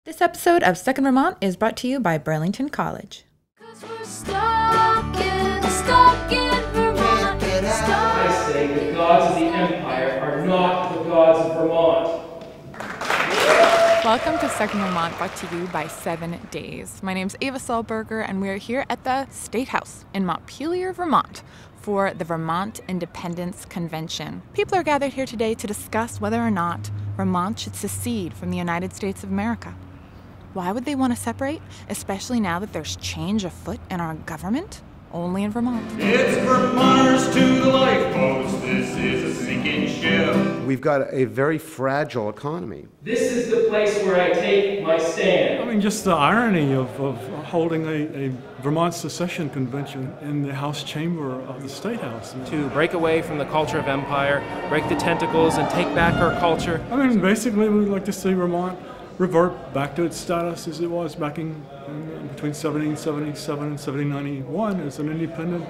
This episode of Stuck in Vermont is brought to you by Burlington College. 'Cause we're stuck in Vermont. I say the gods of the empire are not the gods of Vermont. Welcome to Stuck in Vermont, brought to you by 7 Days. My name's Ava Solberger, and we are here at the Statehouse in Montpelier, Vermont, for the Vermont Independence Convention. People are gathered here today to discuss whether or not Vermont should secede from the United States of America. Why would they want to separate, especially now that there's change afoot in our government? Only in Vermont. It's Vermonters to the lifeboats. This is a sinking ship. We've got a very fragile economy. This is the place where I take my stand. I mean, just the irony of holding a Vermont secession convention in the House chamber of the State House. To break away from the culture of empire, break the tentacles, and take back our culture. I mean, basically, we'd like to see Vermont revert back to its status as it was back in between 1777 and 1791 as an independent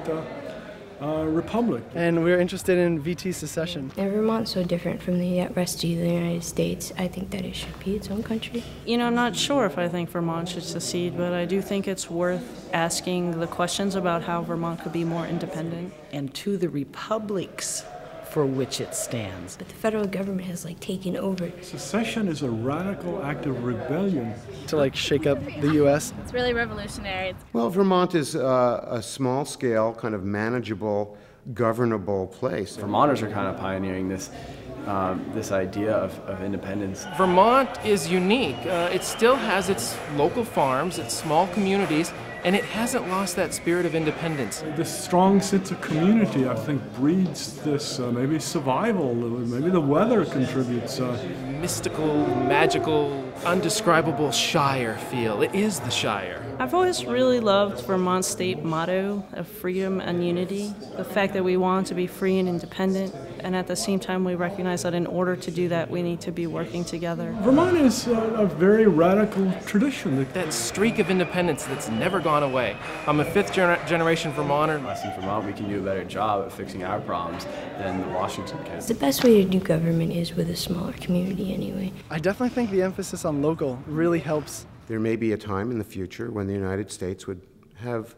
republic. And we're interested in VT secession. And Vermont's so different from the rest of the United States. I think that it should be its own country. You know, I'm not sure if I think Vermont should secede, but I do think it's worth asking the questions about how Vermont could be more independent. And to the republics for which it stands. But the federal government has taken over. Secession is a radical act of rebellion. To shake up the U.S. It's really revolutionary. Well, Vermont is a small-scale, kind of manageable, governable place. Vermonters are kind of pioneering this idea of independence. Vermont is unique. It still has its local farms, its small communities, and it hasn't lost that spirit of independence. This strong sense of community, I think, breeds this maybe survival, maybe the weather contributes. Mystical, magical, undescribable Shire feel. It is the Shire. I've always really loved Vermont's state motto of freedom and unity. The fact that we want to be free and independent, and at the same time we recognize that in order to do that we need to be working together. Vermont is a very radical tradition. That streak of independence that's never gone away. I'm a fifth generation Vermonter. I think Vermont, we can do a better job at fixing our problems than Washington can. The best way to do government is with a smaller community anyway. I definitely think the emphasis on local really helps. There may be a time in the future when the United States would have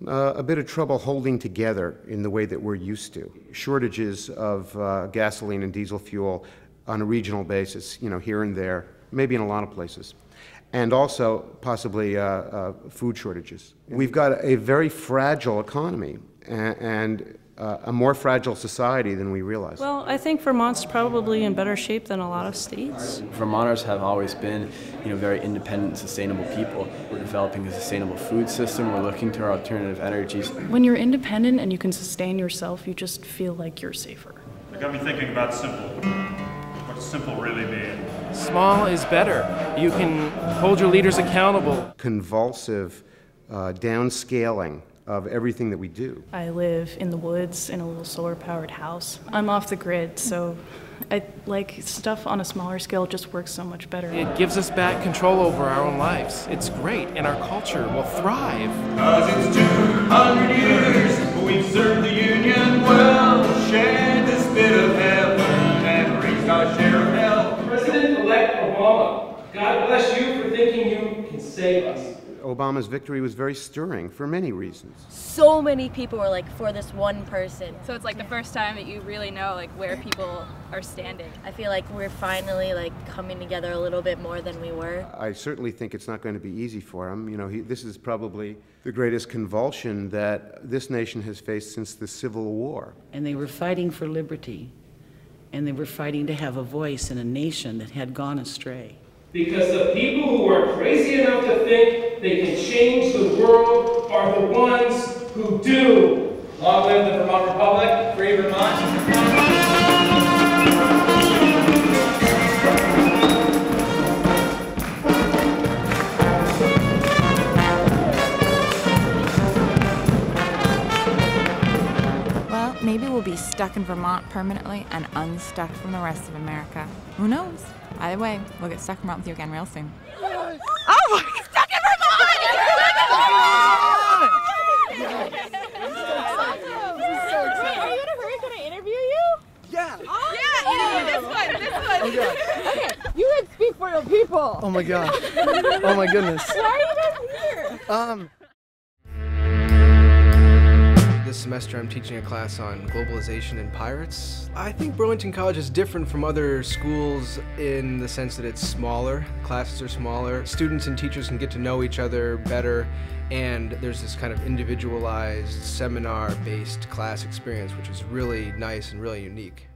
a bit of trouble holding together in the way that we're used to. Shortages of gasoline and diesel fuel on a regional basis, here and there, maybe in a lot of places. And also possibly food shortages. We've got a very fragile economy and a more fragile society than we realize. Well, I think Vermont's probably in better shape than a lot of states. Vermonters have always been, very independent, sustainable people. We're developing a sustainable food system. We're looking to our alternative energies. When you're independent and you can sustain yourself, you just feel like you're safer. It got me thinking about simple. What does simple really mean? Small is better. You can hold your leaders accountable. Convulsive downscaling of everything that we do. I live in the woods in a little solar-powered house. I'm off the grid, so stuff on a smaller scale just works so much better. It gives us back control over our own lives. It's great, and our culture will thrive. 'Cause it's 200 years we've served the Union well, shared this bit of heaven and raised our share of hell. President-elect Obama, God bless you for thinking you can save us. Obama's victory was very stirring for many reasons. So many people were for this one person. So it's the first time that you really know where people are standing. I feel like we're finally coming together a little bit more than we were. I certainly think it's not going to be easy for him. This is probably the greatest convulsion that this nation has faced since the Civil War. And they were fighting for liberty, and they were fighting to have a voice in a nation that had gone astray. Because the people who are crazy enough to think they can change the world are the ones who do. Long live the Vermont Republic, free Vermont. Maybe we'll be stuck in Vermont permanently and unstuck from the rest of America. Who knows? Either way, we'll get stuck in Vermont with you again real soon. Oh my God! Stuck in Vermont! This is so exciting. Are you in a hurry? Can I interview you? Yeah. Oh, yeah, this one. Okay, you can speak for real people. Oh my gosh. Oh my goodness. Why are you guys here? This semester I'm teaching a class on globalization and pirates. I think Burlington College is different from other schools in the sense that it's smaller. Classes are smaller. Students and teachers can get to know each other better, and there's this kind of individualized seminar-based class experience, which is really nice and really unique.